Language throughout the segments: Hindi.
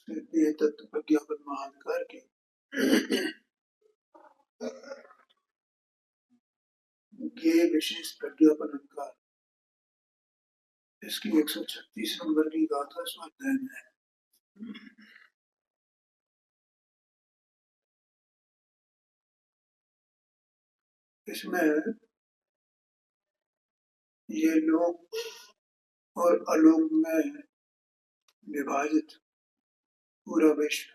ये तत्व प्रज्ञापन महाधिकार की ये विशेष प्रज्ञापन अधिकार इसकी 136 नंबर की गाथा स्वाध्याय में है। इसमें ये लोक और अलोक में विभाजित पूरा विश्व,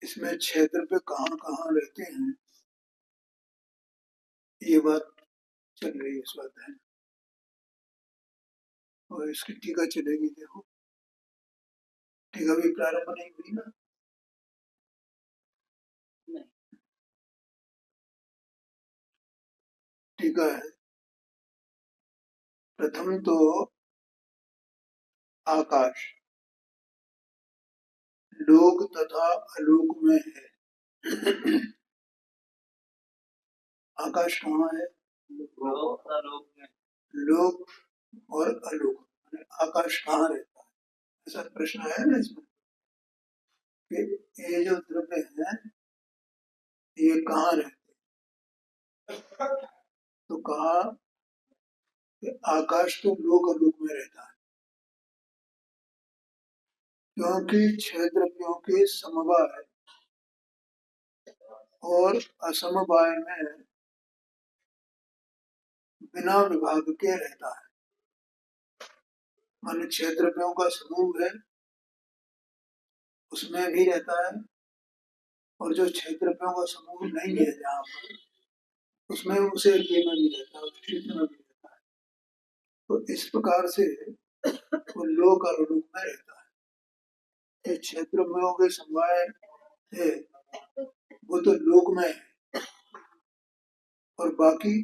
इसमें क्षेत्र पे कहाँ कहाँ रहते हैं, ये बात चल रही है स्वाध्याय। और इसकी टीका चलेगी, देखो टीका भी प्रारंभ नहीं हुई ना। टीका है, प्रथम तो आकाश लोक तथा अलोक में है। आकाश कहाँ है? लोक और अलोक, आकाश कहाँ रहता है, ऐसा प्रश्न है ना इसमें कि ये जो द्रव्य है ये कहाँ रहते हैं, तो कहा कि आकाश तो लोक अलोक में रहता है, क्योंकि छह द्रव्यों के समवाय और असमवाय में बिना विभाग के रहता है। मान छह द्रव्यों का समूह है उसमें भी रहता है, और जो छह द्रव्यों का समूह नहीं है जहाँ पर, उसमें उसे एरिया में भी रहता है, उस क्षेत्र में भी रहता है। तो इस प्रकार से वो लोक और अलोक में रहता है। ये छह द्रव्यों के समवाय है वो तो लोक में है, और बाकी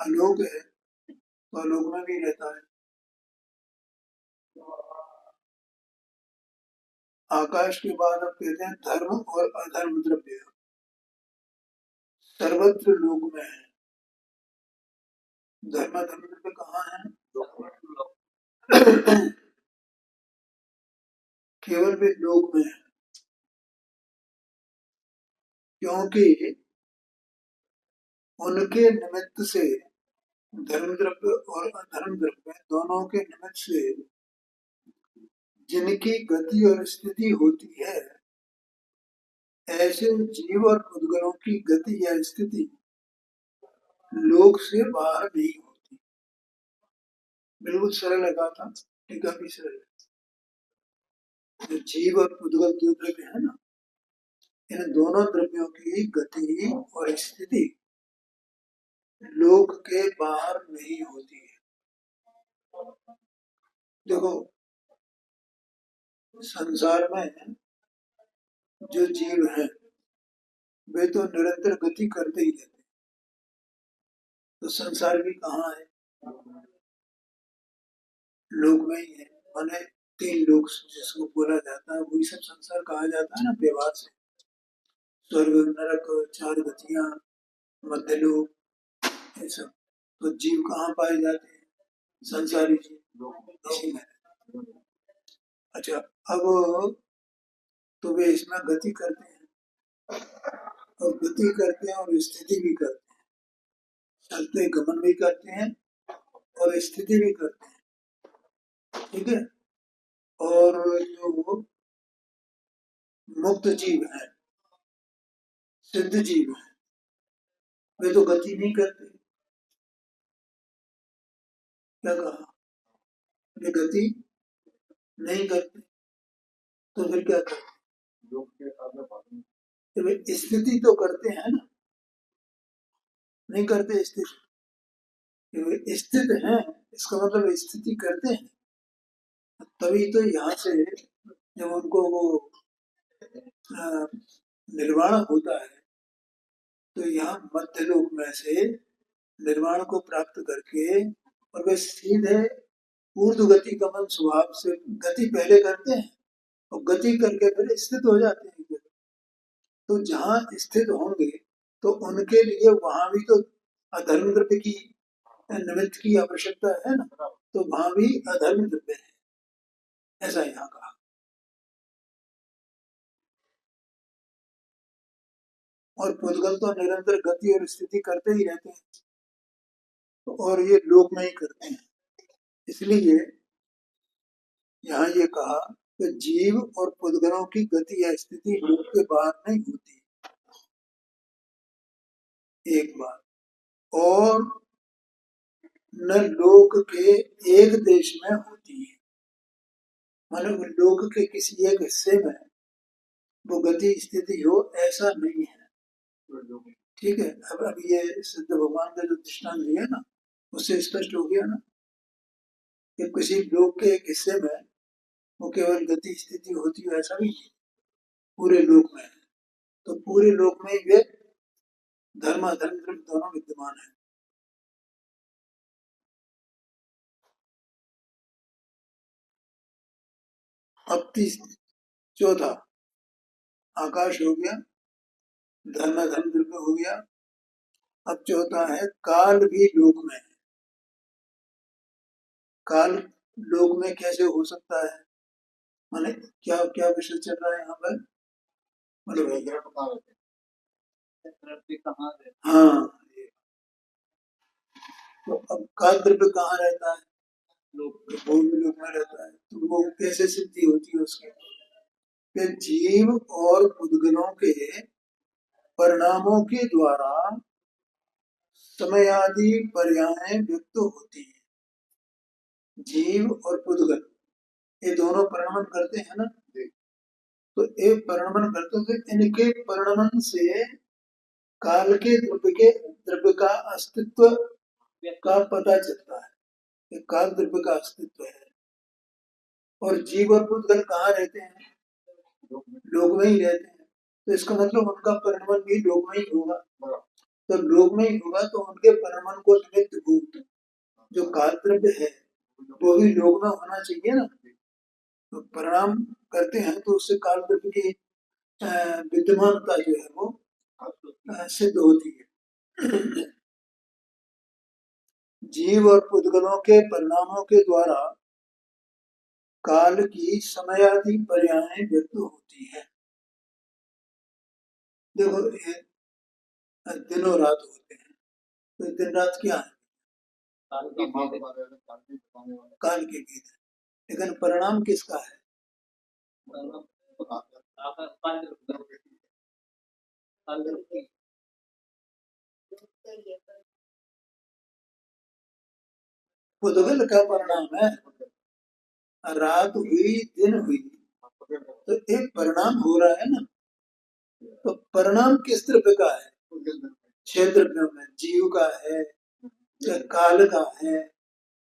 अलोक है तो अलोक में भी रहता है। आकाश के बाद अब कहते हैं धर्म और अधर्म द्रव्य सर्वत्र लोक में है। धर्म अधर्म द्रव्य कहाँ है? केवल वे लोक में है, क्योंकि उनके निमित्त से धर्म द्रव्य और अधर्म द्रव्य दोनों के निमित्त से जिनकी गति और स्थिति होती है, ऐसे जीव और उद्गलों की गति या स्थिति लोक से बाहर नहीं होती। बिल्कुल सरल लगा था, टीका भी सरल है। जो जीव और उद्गल दो द्रव्य है ना, इन दोनों द्रव्यों की गति और स्थिति लोक के बाहर नहीं होती है। देखो संसार में जो जीव हैं वे तो निरंतर गति करते ही रहते हैं, तो संसार भी कहाँ है? लोक में ही है। माने तीन लोक जिसको बोला जाता है वही सब संसार कहा जाता है ना व्यवहार से। स्वर्ग नरक चार गतियां मध्य लोक, ये सब तो जीव कहाँ पाए जाते हैं? संसारी जीव इसी में। अच्छा, अब तो वे इसमें गति करते हैं, और गति करते हैं और स्थिति भी करते हैं, चलते गमन भी करते हैं और स्थिति भी करते हैं, ठीक है। और जो मुक्त जीव है, सिद्ध जीव है, वे तो गति नहीं करते। क्या कहा? वे गति नहीं करते, तो फिर क्या करते? तो वे स्थिति तो करते हैं ना, नहीं करते स्थिति। वे स्थित हैं, इसका मतलब स्थिति करते हैं, तभी तो यहाँ से जब उनको वो निर्वाण होता है तो यहाँ मध्य लोक में से निर्वाण को प्राप्त करके और वे सीधे ऊर्ध्व गति गमन स्वभाव से गति पहले करते हैं और गति करके फिर स्थित हो जाते हैं। तो जहाँ स्थित होंगे तो उनके लिए वहां भी तो अधर्म द्रव्य की निमित्त की आवश्यकता है ना, तो वहां भी अधर्म द्रव्य है, ऐसा यहाँ कहा। और पुद्गल तो निरंतर गति और स्थिति करते ही रहते हैं, और ये लोक में ही करते हैं। इसलिए यहाँ ये कहा कि जीव और पुद्गलों की गति या स्थिति लोक के बाहर नहीं होती, एक बात, और न लोक के एक देश में होती है, मानो लोक के किसी एक हिस्से में वो गति स्थिति हो, ऐसा नहीं है। ठीक है, अब ये सिद्ध भगवान का जो दृष्टांत दिया ना, उससे स्पष्ट हो गया ना कि किसी लोक के एक हिस्से में वो केवल गति स्थिति होती है, ऐसा भी नहीं, पूरे लोक में है। तो पूरे लोक में ये धर्म अधर्म दोनों विद्यमान है। अब चौथा आकाश हो गया, धर्म अधर्म द्रव्य हो गया। अब चौथा है काल भी लोक में है। काल लोक में कैसे हो सकता है, माने क्या क्या विषय चल रहा है यहाँ पर, मतलब हाँ, तो अब काल द्रव्य कहाँ रहता है, वो भी लोक में रहता है, तो वो कैसे सिद्धि होती है उसकी, कि जीव और पुद्गलों के परिणामों के द्वारा समय आदि पर्याय व्यक्त होती है। जीव और पुद्गल ये दोनों परिणमन करते हैं ना, तो एक परिणमन करते हैं, तो इनके परिणमन से काल के द्रव्य का अस्तित्व का पता चलता है कि काल द्रव्य का अस्तित्व है। और जीव और पुद्गल कहाँ रहते हैं, लोक में ही रहते हैं, तो इसका मतलब उनका परिणमन भी लोक में ही होगा। तो लोक में ही होगा, तो उनके परिणमन को निमित्त भूत जो काल द्रव्य है वो भी लोक में होना चाहिए ना। तो परिणाम करते हैं तो उससे काल द्रव्य की विद्यमानता जो है वो सिद्ध होती है। जीव और पुद्गलों के परिणामों के द्वारा काल की समयादि पर्याय व्यक्त होती है। देखो ये दिनों रात होते हैं, तो दिन रात क्या है, काल के गीत है, लेकिन परिणाम किसका है, पुद्गल का परिणाम है। रात हुई दिन हुई, तो एक परिणाम हो रहा है ना, तो परिणाम किस द्रव्य का है, छह द्रव्यों में जीव का है, या काल का है,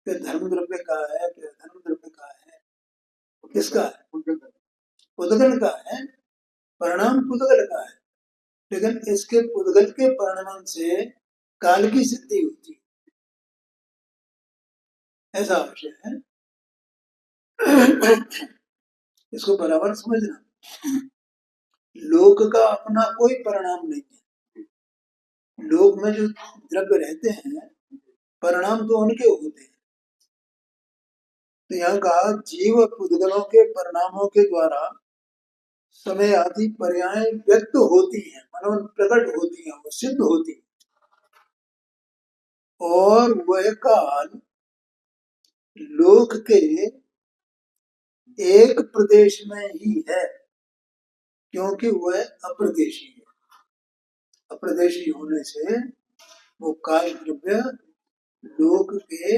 या धर्म द्रव्य का है, या धर्म द्रव्य का है, किसका है, पुद्गल का है। परिणाम पुद्गल का है, लेकिन इसके पुद्गल के परिणाम से काल की सिद्धि होती है, ऐसा विषय है। इसको बराबर समझना, लोक का अपना कोई परिणाम नहीं है। लोक में जो द्रव्य रहते हैं परिणाम तो उनके होते हैं। तो यहाँ कहा जीव और पुद्गलों के परिणामों के द्वारा समय आदि पर्याय व्यक्त होती है, मानो प्रकट होती है, वो सिद्ध होती है। और वह काल लोक के एक प्रदेश में ही है, क्योंकि वह अप्रदेशी है। अप्रदेशी होने से वो काल द्रव्य लोक के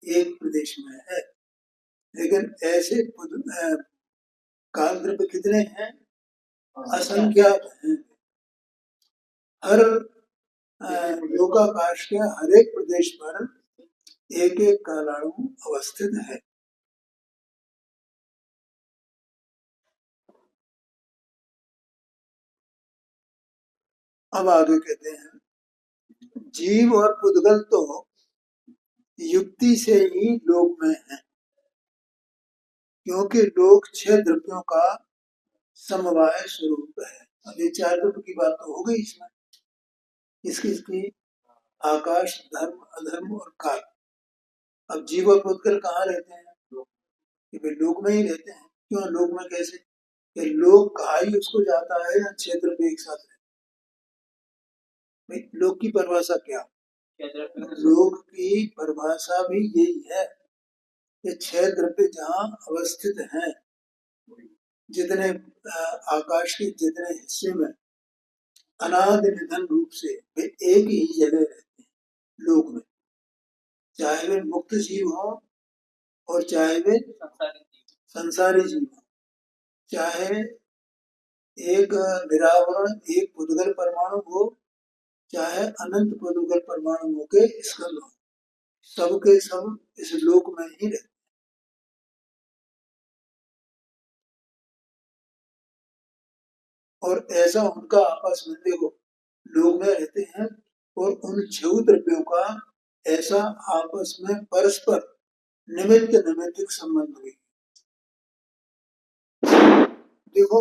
एक प्रदेश में है। लेकिन ऐसे काल द्रव्य कितने हैं, असंख्यात हैं। हर लोकाकाश के हर एक प्रदेश पर एक एक कालाणु अवस्थित है। अब आगे कहते हैं जीव और पुद्गल तो युक्ति से ही लोक में है, क्योंकि लोक छह द्रव्यों का समवाय स्वरूप है। अब ये चार द्रव्य की बात तो हो गई इसमें, इसकी आकाश धर्म अधर्म और काल। अब जीव और पुद्गल कहाँ रहते हैं, कि वे लोक में ही रहते हैं। क्यों लोक में कैसे? कि लोक कहा ही उसको जाता है या क्षेत्र पे एक साथ रहते हैं। लोक की परिभाषा क्या? लोक की परिभाषा भी यही है कि छह द्रव्य जहाँ अवस्थित हैं, जितने आकाश के जितने हिस्से में अनादि निधन रूप से वे एक ही जगह रहते हैं लोक में, चाहे वे मुक्त जीव हो और चाहे वे संसारी जीव हो, चाहे एक निरावरण एक पुद्गल परमाणु हो, चाहे अनंत पुद्गल परमाणु के स्कंद हो, सब के सब इस लोक में ही रहते। और ऐसा उनका आपस में देखो लोक में रहते हैं और उन छह द्रव्यों का ऐसा आपस में परस्पर निमित्त निमित्तिक संबंध भी। देखो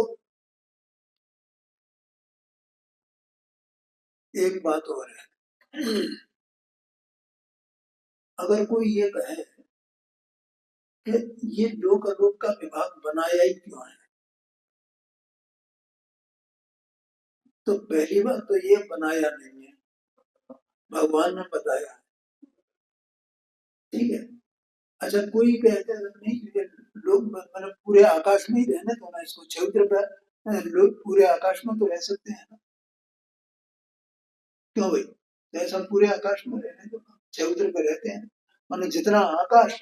एक बात और है, अगर कोई ये कहे कि ये लोक अलोक का विभाग बनाया ही क्यों है, तो पहली बात तो ये बनाया नहीं है, भगवान ने बताया। ठीक है। अच्छा कोई कहते हैं नहीं लोग मतलब पूरे आकाश में ही रहने तो ना, इसको क्षेत्र पर लोग पूरे आकाश में तो रह सकते हैं ना, क्यों भाई? ऐसा पूरे आकाश में रहने तो क्षेत्र पर रहते हैं, माने जितना आकाश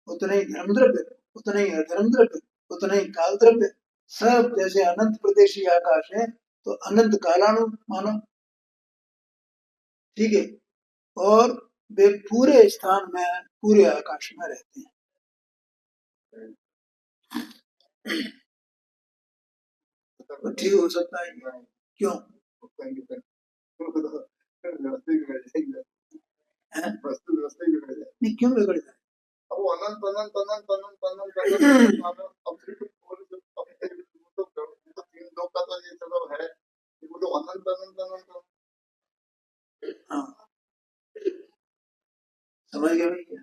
उतना ही धर्म द्रव्य, उतना ही अधर्म द्रव्य, उतना ही काल द्रव्य, सब जैसे अनंत प्रदेशी आकाश है तो अनंत कालाणु मानो। ठीक है। और वे पूरे स्थान में पूरे आकाश में रहते हैं। तो ठीक हो सकता है क्यों? नहीं क्यों बिगड़ जाए? अब अनंत अनंत अनंत अनंत अनंत अब सिर्फ तो तीन लोग का तो ये चलो है, वो तो अनंत अनंत अनंत। हाँ समझ गया भैया।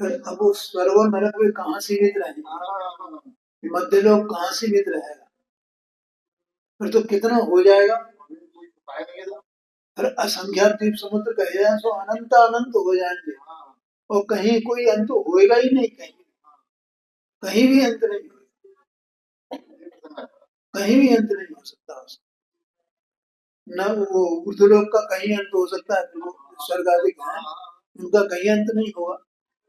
फिर अब वो स्वर्ग और नरक में कहाँ सीमित रहे, मध्य लोग कहाँ सीमित रहेगा? फिर तो कितना हो जाएगा, फिर असंख्यात द्वीप समुद्र कहे जाए तो अनंत अनंत हो जाएंगे और कहीं कोई अंत होएगा ही नहीं, कहीं कहीं भी अंत नहीं होगा, कहीं भी अंत नहीं हो सकता उसका। न वो ऊर्ध्वलोक का कहीं अंत हो सकता है, जो स्वर्ग आदि हैं उनका कहीं अंत नहीं होगा,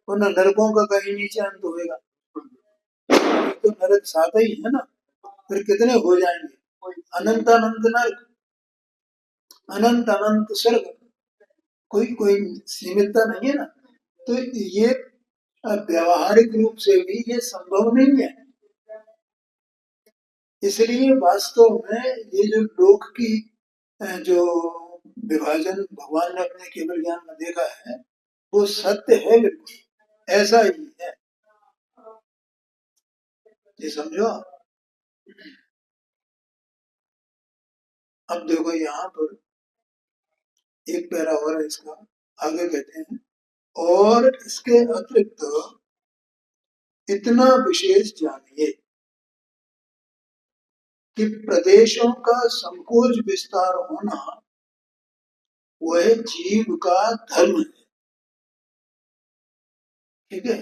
और न नरकों का कहीं नीचे अंत होएगा। तो नरक साथ ही है ना, फिर कितने हो जाएंगे? अनंत अनंत नरक, अनंत अनंत स्वर्ग, कोई कोई सीमितता नहीं है ना। तो ये व्यवहारिक रूप से भी ये संभव नहीं है। इसलिए वास्तव में ये जो लोक की जो विभाजन भगवान ने अपने केवल ज्ञान में देखा है वो सत्य है, बिल्कुल ऐसा ही है। ये समझो। अब देखो यहाँ पर एक पैरा और है इसका, आगे कहते हैं और इसके अतिरिक्त इतना विशेष जानिए कि प्रदेशों का संकोच विस्तार होना वह जीव का धर्म है। ठीक है।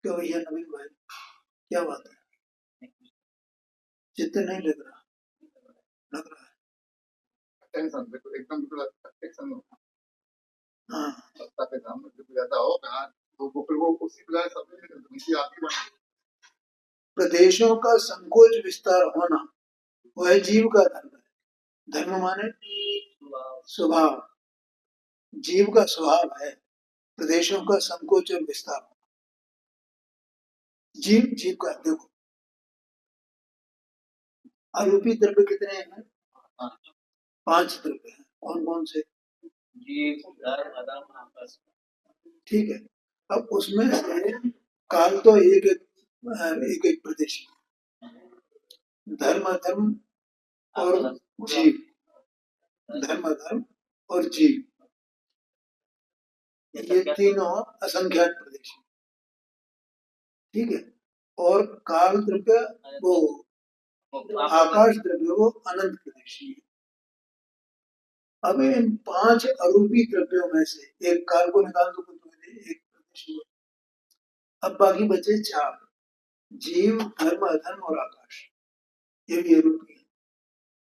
क्या भैया नवीन भाई, क्या बात है? चित्त नहीं लग रहा? लग रहा है टेंशन, बिल्कुल एकदम बिल्कुल टेंशन होगा। हाँ सत्ता पे काम बिल्कुल ज्यादा हो कहा तो फिर वो उसी प्रकार सब नीति आती बन। प्रदेशों का संकोच विस्तार होना वह जीव का धर्म है। धर्म माने स्वभाव, जीव का स्वभाव है प्रदेशों का संकोच और विस्तार। जीव जीव का देखो आरोपी द्रव्य कितने हैं? 5 द्रव्य हैं। कौन कौन से? जीव धर्म अधर्म आकाश। ठीक है। अब उसमें से काल तो एक एक एक प्रदेश, धर्म अधर्म और जीव, धर्म अधर्म और जीव, ये तीनों असंख्यात प्रदेश। ठीक है। और काल द्रव्य वो आकाश द्रव्य वो अनंत प्रदेशी है। अब इन 5 अरूपी द्रव्यों में से एक काल को निकाल दो तो एक प्रदेशी है। अब बाकी बचे 4, जीव, धर्म, अधर्म और आकाश। ये भी अरूपी है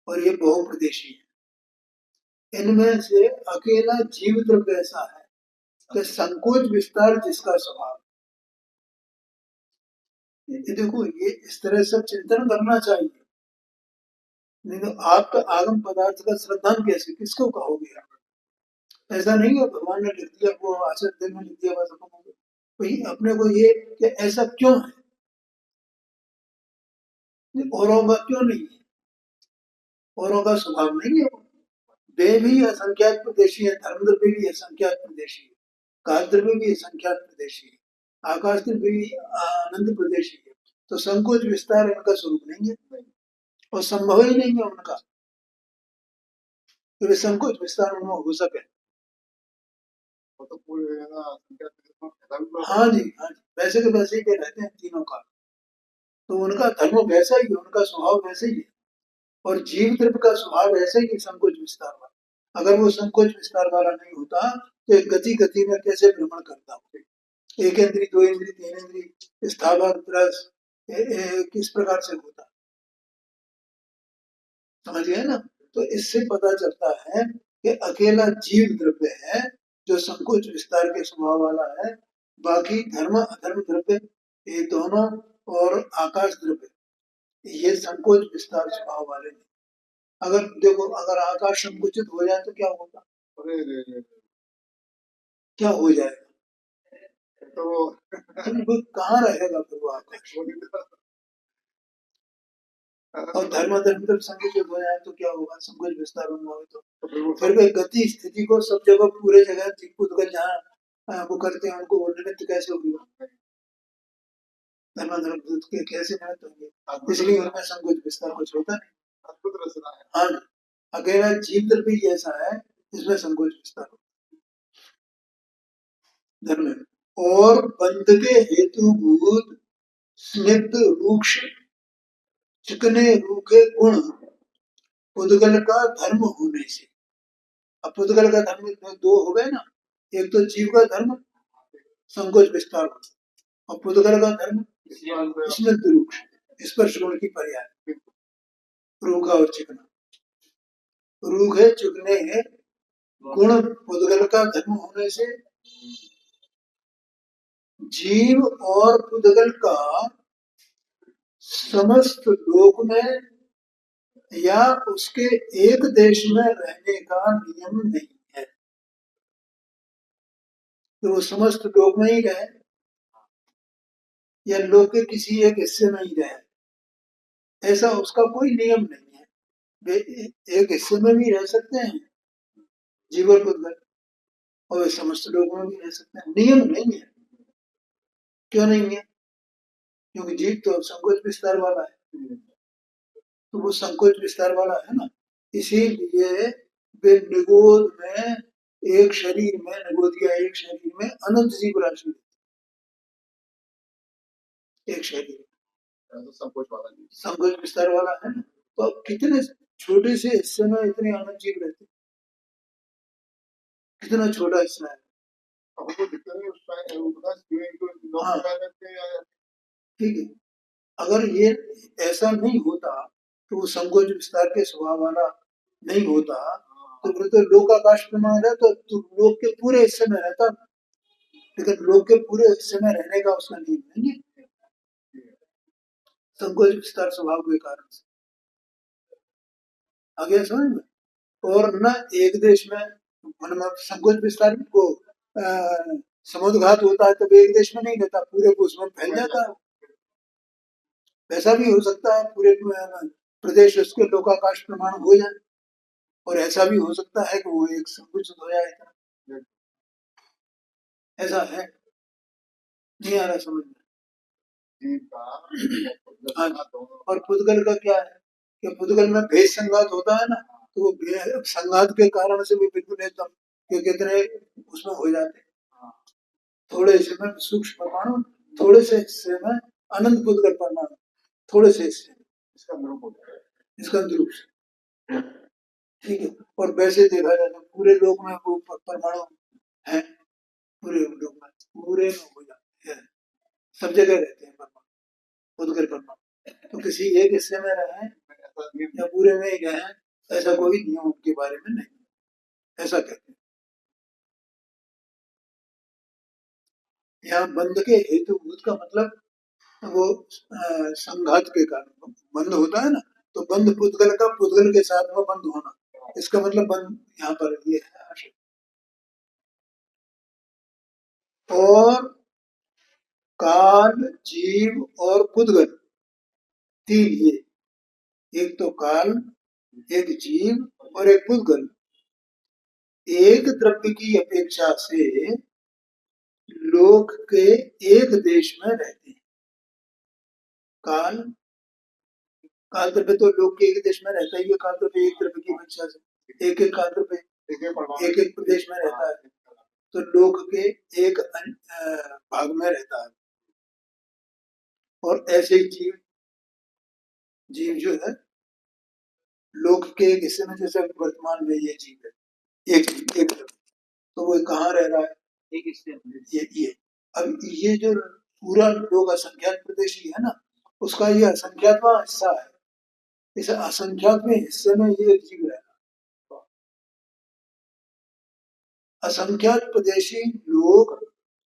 और ये बहुप्रदेशी है। इनमें से अकेला जीव द्रव्य ऐसा है कि संकोच विस्तार जिसका स्वभाव। ये देखो, ये इस तरह सब चिंतन करना चाहिए। नहीं तो आप तो आगम पदार्थ का श्रद्धान कैसे, किसको कहोगे आप? ऐसा नहीं है भगवान ने लिख दिया, वो आचार्य देव ने लिख दिया, बस अपन भाई अपने को ये कि ऐसा क्यों है, औरों का क्यों नहीं है, औरों का स्वभाव नहीं है। वे भी असंख्यात प्रदेशी है, धर्म द्रव्य भी असंख्यात प्रदेशी है, काल द्रव्य भी असंख्यात प्रदेशी है, आकाश द्रव्य भी आनंद प्रदेशी है। तो संकोच विस्तार इनका स्वरूप नहीं है और संभव ही नहीं है उनका, तो संकोच विस्तार उनमें हो सके। तो पूरे हाँ जी, हाँ जी, वैसे के वैसे ही के रहते हैं तीनों का। तो उनका धर्म वैसा ही है, उनका स्वभाव वैसे ही है और जीव द्रव्य का स्वभाव ऐसा ही संकोच विस्तार वाला। अगर वो संकोच विस्तार वाला नहीं होता तो एक गति गति में कैसे भ्रमण करता हो, एक इंद्री, दो इंद्री, तीन इंद्री, स्थावर, रस, किस प्रकार से होता, समझिए ना। तो इससे पता चलता है कि अकेला जीव द्रव्य है जो संकोच विस्तार के स्वभाव वाला है। बाकी धर्म अधर्म द्रव्य ये दोनों और आकाश द्रव्य ये संकोच विस्तार स्वभाव वाले नहीं। अगर देखो, अगर आकाश संकुचित हो जाए तो क्या होगा? क्या हो जाएगा? तो कहाँ रहेगा फिर वो आकाश? और धर्म धर्म संकुचित हो जाए तो क्या होगा? संकोच विस्तार होगा तो फिर वे गति स्थिति को सब जगह पूरे जगह पुद्गल जहाँ वो करते हैं उनको निमित्त कैसे होगा? धर्म धर्म के कैसे निमित्त होंगे? इसलिए उनमें संकोच विस्तार कुछ होता नहीं। अद्भुत रचना है। हाँ, अकेला जीव द्रव्य भी ऐसा है, इसमें संकोच विस्तार धर्म है। और बंध के हेतुभूत स्निग्ध रूक्ष चिकने रूखे गुण पुद्गल का धर्म होने से। अब पुद्गल का धर्म दो हो गए ना, एक तो जीव का धर्म संकोच विस्तार और पुद्गल का धर्म स्निग्ध रूक्ष स्पर्श गुण की पर्याय, रूखा और चिकना। रूखे चिकने गुण पुद्गल का धर्म होने से जीव और पुद्गल का समस्त लोक में या उसके एक देश में रहने का नियम नहीं है। तो वो समस्त लोक में ही रहे या लोक के किसी एक हिस्से में ही रहे, ऐसा उसका कोई नियम नहीं है। वे एक हिस्से में भी रह सकते हैं जीव और पुद्गल और वे समस्त लोक में भी रह सकते हैं, नियम नहीं है। क्यों नहीं है? क्योंकि जीव तो संकोच विस्तार वाला है, तो वो संकोच विस्तार वाला है ना, इसीलिए वे निगोद में एक शरीर में, निगोदिया एक शरीर में अनंत जीव राशि, एक शरीर तो संकोच विस्तार वाला है ना। तो अब कितने छोटे से हिस्से में इतने अनंत जीव रहते, कितना छोटा हिस्सा है। हाँ, ठीक है। अगर ये ऐसा नहीं होता तो वो संकोच विस्तार के स्वभाव वाला नहीं होता, तो फिर तो लोकाकाश प्रमाण है तो लोक के पूरे हिस्से में रहता, लेकिन लोक के पूरे हिस्से में रहने का उसका नियम नहीं है, संकोच विस्तार स्वभाव के कारण से। आगे समझ में। और न एक देश में मतलब संकोच विस्तार को समुद्रघात होता है तो एक देश में नहीं रहता, पूरे को उसमें फैल जाता है। वैसा भी हो सकता है पूरे प्रदेश उसके लोकाकाश प्रमाण हो जाए, और ऐसा भी हो सकता है कि वो एक संकुचित हो जाए, ऐसा है। नहीं आ रहा समझ में? हाँ, और पुद्गल का क्या है कि पुद्गल में भेद संघात होता है ना, तो वो संघात के कारण से भी बिल्कुल एकदम कितने उसमें हो जाते हैं, थोड़े से में सूक्ष्म परमाणु थोड़े से हिस्से में अनंत पुद्गल परमाणु, थोड़े से हिस्से में इसका अनुरूप होता है। इसका अंतरूप से, ठीक है। और वैसे देखा जाए तो पूरे लोक में वो परमाणु है, पूरे लोक में पूरे में हो जाते हैं, सब जगह रहते हैं परमाणु, पुद्गल परमाणु। तो किसी एक हिस्से में रहे या पूरे में ही रहे, ऐसा कोई नियम उनके बारे में नहीं, ऐसा कहते हैं। यहाँ बंध के हेतुभूत का मतलब वो संघात के कारण बंध होता है ना, तो बंध पुद्गल का पुद्गल के साथ में बंध होना, इसका मतलब बंध यहाँ पर ये है आशय। और काल, जीव और पुद्गल, तीन ये, एक तो काल, एक जीव और एक पुद्गल, एक द्रव्य की अपेक्षा से लोक के एक देश में रहते हैं। काल, काल द्रव्य तो लोक के एक देश में रहता ही है, काल द्रव्य एक द्रव्य की अपेक्षा से एक एक काल द्रव्य एक एक प्रदेश में रहता है, तो लोक के एक भाग में रहता है। और ऐसे ही जीव, जीव जो है लोक के एक हिस्से में, जैसे वर्तमान में ये जीव है, एक जीव एक द्रव्य, तो वो कहाँ रह रहा है, एक हिस्से में, ये अब ये जो पूरा लोक असंख्यात प्रदेशी है ना, उसका ये असंख्यातवां हिस्सा है, इस असंख्यातवें हिस्से में ये एक जीव है। असंख्यात प्रदेशी लोक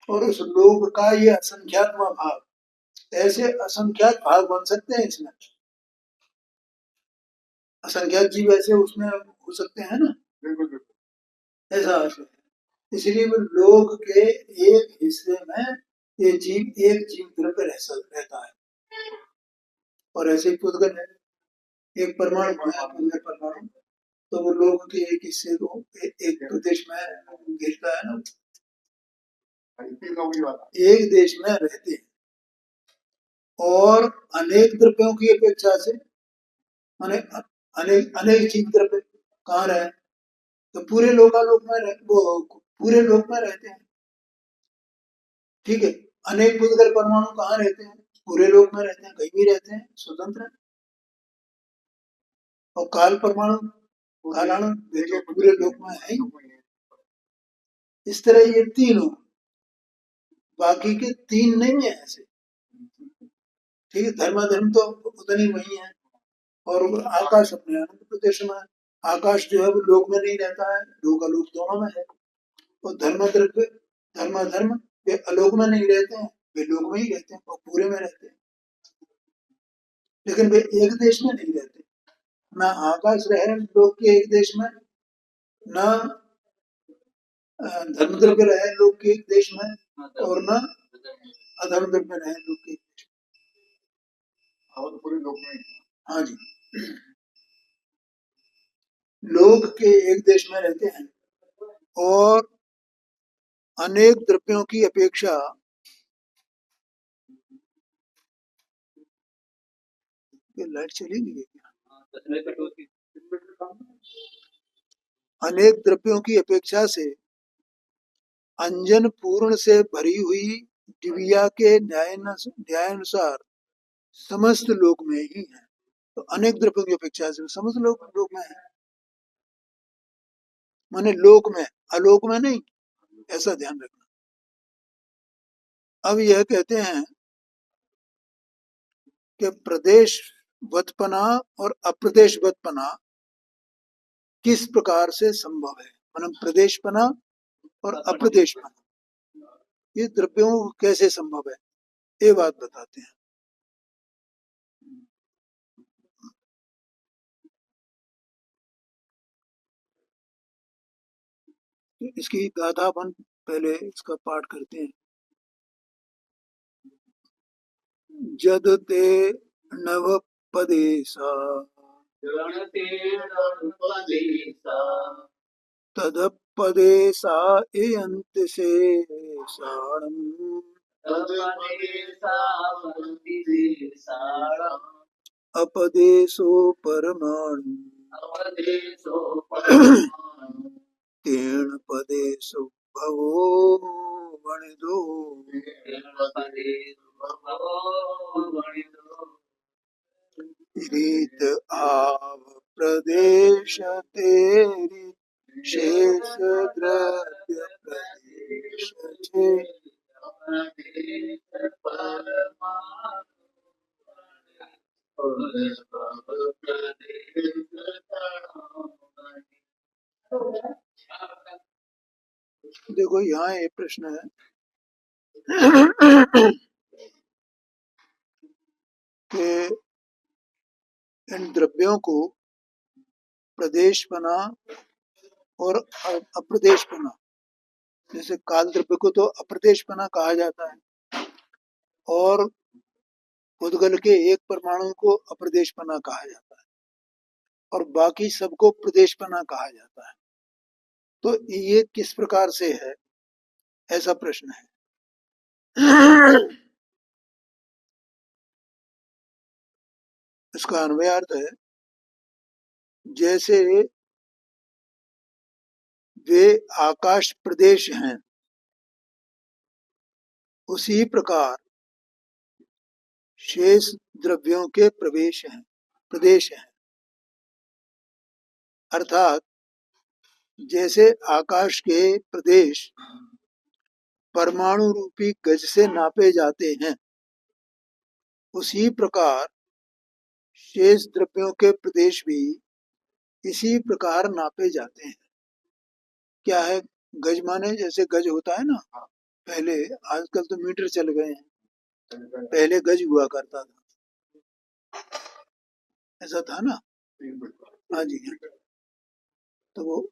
और उस लोक का ये असंख्यातवां भाग, ऐसे असंख्यात भाग बन सकते हैं इसमें, असंख्यात जीव ऐसे उसमें हो सकते हैं ना, ऐसा आशय है। इसलिए वो लोक के एक हिस्से में ये जीव एक जीव द्रव्य रहता है। और ऐसे ही पुद्गल है, एक परमाणु है पुद्गल परमाणु, तो वो लोक के एक हिस्से को एक प्रदेश में घेरता है ना, एक देश में रहते हैं। और अनेक द्रव्यों की अपेक्षा से अनेक अनेक जीव द्रव्य कहाँ रहे, तो पूरे लोकालोक में वो पूरे लोक में रहते हैं, ठीक है। अनेक पुद्गल परमाणु कहाँ रहते हैं, पूरे लोक में रहते हैं, कहीं भी रहते हैं, स्वतंत्र है। और काल परमाणु, कालाणु देखो पूरे लोक में है ही। इस तरह ये तीनों, बाकी के तीन नहीं है ऐसे, ठीक है। धर्माधर्म तो उतनी वही है। और आकाश अपने अनंत प्रदेश में, आकाश जो है वो लोक में नहीं रहता है, लोक अलोक दोनों में है। और धर्माधर्म, धर्माधर्म वे अलोक में नहीं रहते हैं, वे लोक में ही रहते हैं और पूरे में रहते हैं, लेकिन वे एक देश में नहीं रहते। न आकाश रहे लोक के एक देश में, न धर्म द्रव्य रहे लोक के एक देश में, और न अधर्म द्रव्य रहे लोक के एक देश में, पूरे लोक में। हाँ जी, लोक के एक देश में रहते हैं। और अनेक द्रव्यों की अपेक्षा, ये लाइट चली गई है क्या, अनेक द्रव्यों की अपेक्षा से अंजन पूर्ण से भरी हुई दिव्या के न्यायानुसार समस्त लोक में ही है। तो अनेक द्रव्यों की अपेक्षा से समस्त लोक में है, माने लोक में, अलोक में नहीं, ऐसा ध्यान रखना। अब यह कहते हैं कि प्रदेश वत्पना और अप्रदेश वत्पना किस प्रकार से संभव है, मतलब प्रदेशपना और अप्रदेशपना ये द्रव्यों को कैसे संभव है, ये बात बताते हैं। इसकी गाथा अपन पहले इसका पाठ करते हैं। जद ते नव पदेसा तदपदेसा एयंत से साणम अपदेशो परमाणु तेन पदेशो भवो बणि दो। रीत आव प्रदेश तेरी शेष द्रव्य प्रदेश छे। देखो यहाँ एक प्रश्न है कि इन द्रव्यों को प्रदेश बना और अप्रदेश बना, जैसे काल द्रव्य को तो अप्रदेश बना कहा जाता है और उद्गल के एक परमाणु को अप्रदेश बना कहा जाता है और बाकी सबको प्रदेश बना कहा जाता है। तो ये किस प्रकार से है, ऐसा प्रश्न है। इसका अन्वयार्थ है, जैसे वे आकाश प्रदेश हैं उसी प्रकार शेष द्रव्यों के प्रदेश हैं। अर्थात जैसे आकाश के प्रदेश परमाणु रूपी गज से नापे जाते हैं, उसी प्रकार शेष द्रव्यों के प्रदेश भी इसी प्रकार नापे जाते हैं। क्या है गज माने? जैसे गज होता है ना, पहले, आजकल तो मीटर चल गए हैं, पहले गज हुआ करता था, ऐसा था ना। हाँ जी। तो वो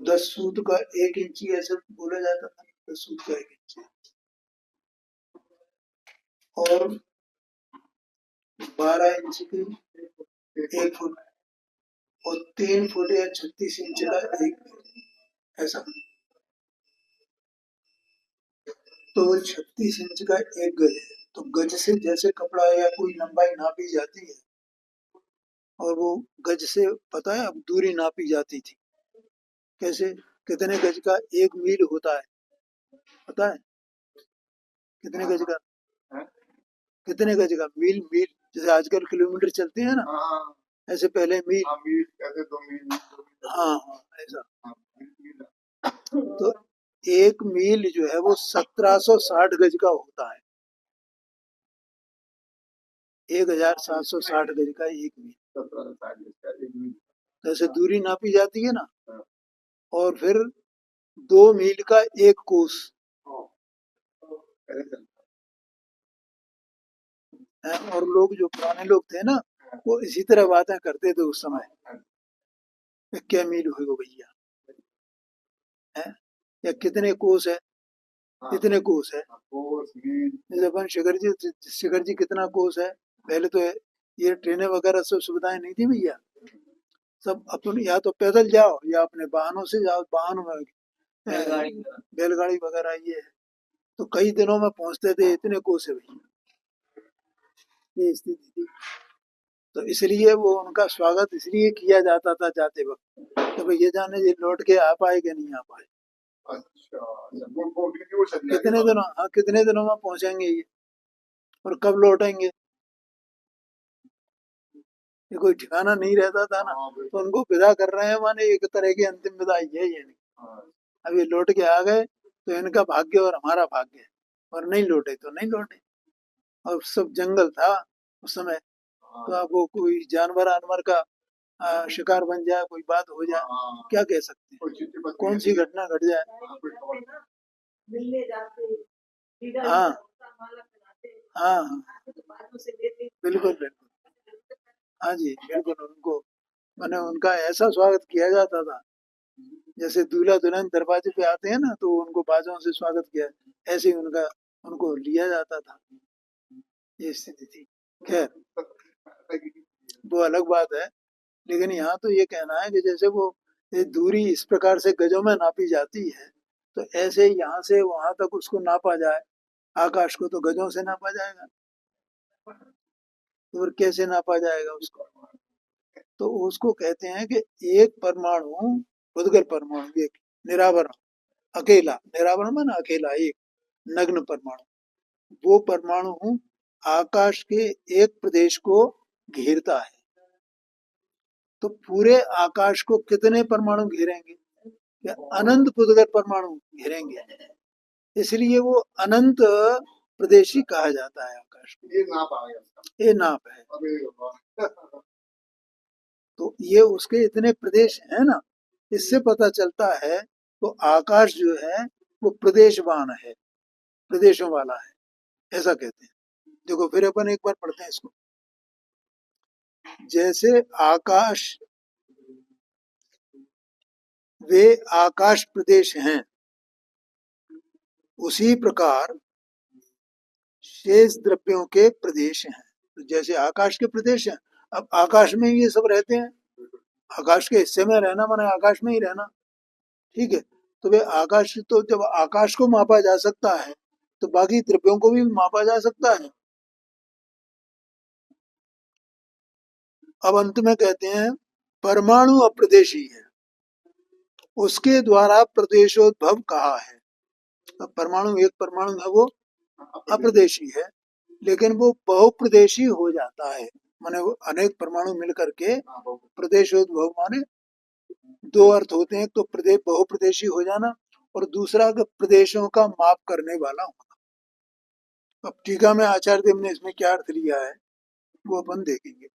10 सूत का 1 इंची ऐसे बोला जाता था, 10 सूत का 1 इंची, और 12 इंच की 1 फुट और 3 फुट या 36 इंच का 1 मीटर, ऐसा। तो 36 इंच का 1 गज है। तो गज से जैसे कपड़ा या कोई लंबाई नापी जाती है, और वो गज से पता है अब दूरी नापी जाती थी कैसे, कितने गज का 1 मील होता है, पता है कितने गज का? कितने गज का मील? मील जैसे आजकल किलोमीटर चलते हैं ना, ऐसे पहले मील, ऐसे 2 मील। हाँ हाँ, ऐसा। तो 1 मील जो है वो 1760 गज का होता है, 1760 गज का 1 मील। जैसे दूरी नापी जाती है ना, और फिर 2 मील का 1 कोस, और लोग जो पुराने लोग थे ना, वो इसी तरह बातें करते थे उस समय, क्या मील होगा भैया, है या कितने कोस है, कितने कोस है। जैसे अपन शिखर जी कितना कोस है, पहले तो ये ट्रेनें वगैरह सब सुविधाएं नहीं थी भैया, सब अपन या तो पैदल जाओ या अपने वाहनों से जाओ, वाहनों में बैलगाड़ी वगैरह ये है, तो कई दिनों में पहुंचते थे, इतने कोस है भैया, ये स्थिति थी। तो इसलिए वो उनका स्वागत इसलिए किया जाता था जाते वक्त, तो भाई ये जाने ये लौट के आ पाए कि नहीं आ पाए। अच्छा, कितने दिनों, हाँ कितने दिनों में पहुंचेंगे ये, और कब लौटेंगे, ये कोई ठिकाना नहीं रहता था ना। तो उनको विदा कर रहे हैं माने एक तरह की अंतिम विदाई है ये नहीं। अब ये लौट के आ गए तो इनका भाग्य और हमारा भाग्य है, और नहीं लौटे तो नहीं लौटे। और सब जंगल था उस समय, तो अब वो कोई जानवर आनवर का शिकार बन जाए, कोई बात हो जाए, क्या कह सकते हैं, कौन सी घटना घट जाए। हाँ हाँ हाँ, बिल्कुल बिल्कुल, हाँ जी बिल्कुल। उनको मैंने उनका ऐसा स्वागत किया जाता था, जैसे दूल्हा दुल्हन दरवाजे पे आते हैं ना, तो उनको बाजों से स्वागत किया, ऐसे ही उनको लिया जाता था, ये स्थिति थी। खैर वो अलग बात है, लेकिन यहाँ तो ये कहना है कि जैसे वो ये दूरी इस प्रकार से गजों में नापी जाती है, तो ऐसे यहाँ से वहां तक उसको नापा जाए, आकाश को तो गजों से नापा जाएगा, तो फिर कैसे नापा जाएगा उसको? तो उसको कहते हैं कि एक परमाणु, उद्गल परमाणु, एक निरावरण, अकेला, निरावरण माना अकेला, एक नग्न परमाणु, वो परमाणु आकाश के एक प्रदेश को घेरता है। तो पूरे आकाश को कितने परमाणु घेरेंगे? या अनंत पुद्गल परमाणु घेरेंगे, इसलिए वो अनंत प्रदेशी कहा जाता है आकाश को। ये नाप आ गया, ये नाप है। अरे वाह। तो ये उसके इतने प्रदेश है ना, इससे पता चलता है तो आकाश जो है वो प्रदेशवान है, प्रदेशों वाला है, ऐसा कहते हैं। देखो फिर अपन एक बार पढ़ते हैं इसको। जैसे आकाश वे आकाश प्रदेश हैं, उसी प्रकार शेष द्रव्यों के प्रदेश हैं। तो जैसे आकाश के प्रदेश हैं, अब आकाश में ये सब रहते हैं, आकाश के हिस्से में रहना माने आकाश में ही रहना, ठीक है। तो वे आकाश, तो जब आकाश को मापा जा सकता है तो बाकी द्रव्यों को भी मापा जा सकता है। अब अंत में कहते हैं परमाणु अप्रदेशी है, उसके द्वारा प्रदेशोद्भव कहा है। अब परमाणु, एक परमाणु है वो अप्रदेशी है, लेकिन वो बहुप्रदेशी हो जाता है, माने वो अनेक परमाणु मिलकर के प्रदेशोद्भव, माने दो अर्थ होते हैं, तो प्रदेश बहुप्रदेशी हो जाना और दूसरा प्रदेशों का माप करने वाला होना। अब टीका में आचार्य देव ने इसमें क्या अर्थ लिया है वो अपन देखेंगे।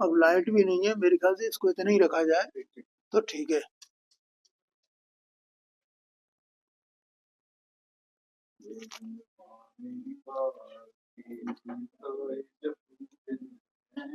अब लाइट भी नहीं है, मेरे ख्याल से इसको इतना ही रखा जाए तो ठीक है।